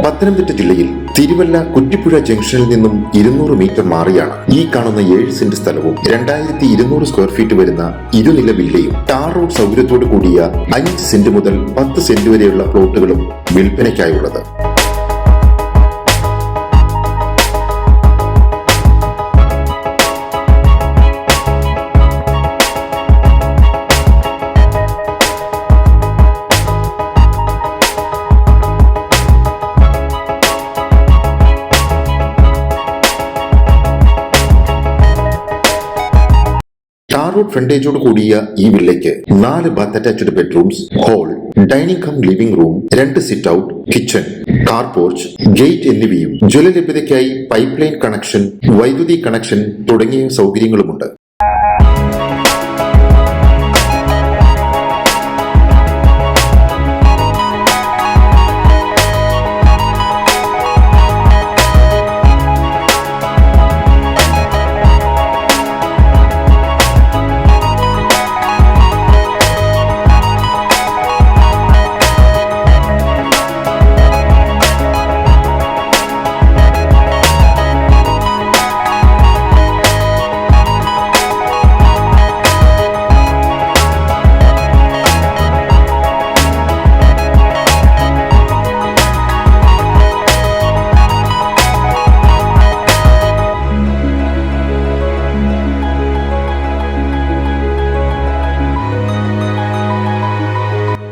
പത്തനംതിട്ട ജില്ലയിൽ തിരുവല്ല കുറ്റിപ്പുഴ ജംഗ്ഷനിൽ നിന്നും 200 മീറ്റർ മാറിയാണ് ഈ കാണുന്ന 7 സെന്റ് സ്ഥലവും 2200 സ്ക്വയർ ഫീറ്റ് വരുന്ന ഇരുനില വില്ലയും ടാർ റോഡ് സൗകര്യത്തോടു കൂടിയ 5 സെന്റ് മുതൽ 10 സെന്റ് വരെയുള്ള പ്ലോട്ടുകളും വിൽപ്പനയ്ക്കായുള്ളത്. ടാർ റോഡ് ഫ്രണ്ടേജോട് കൂടിയ ഈ വില്ലയ്ക്ക് 4 bath attached bedrooms, hall, dining cum living room, 2 sit out, kitchen, car porch, gate എന്നിവയും ജലലഭ്യതയ്ക്കായി പൈപ്പ് ലൈൻ കണക്ഷൻ, വൈദ്യുതി കണക്ഷൻ തുടങ്ങിയ സൗകര്യങ്ങളുമുണ്ട്.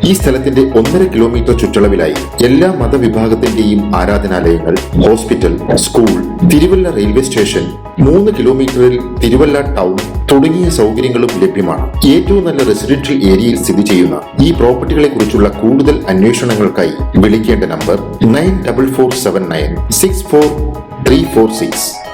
ഈ സ്ഥലത്തിന്റെ 1.5 കിലോമീറ്റർ ചുറ്റളവിലായി എല്ലാ മതവിഭാഗത്തിന്റെയും ആരാധനാലയങ്ങൾ, hospital, school, Thiruvalla railway station, 3 കിലോമീറ്ററിൽ തിരുവല്ല ടൗൺ തുടങ്ങിയ സൗകര്യങ്ങളും ലഭ്യമാണ്. ഏറ്റവും നല്ല റെസിഡൻഷ്യൽ ഏരിയയിൽ സ്ഥിതി ചെയ്യുന്ന ഈ പ്രോപ്പർട്ടികളെ കുറിച്ചുള്ള കൂടുതൽ അന്വേഷണങ്ങൾക്കായി വിളിക്കേണ്ട നമ്പർ 9447964346.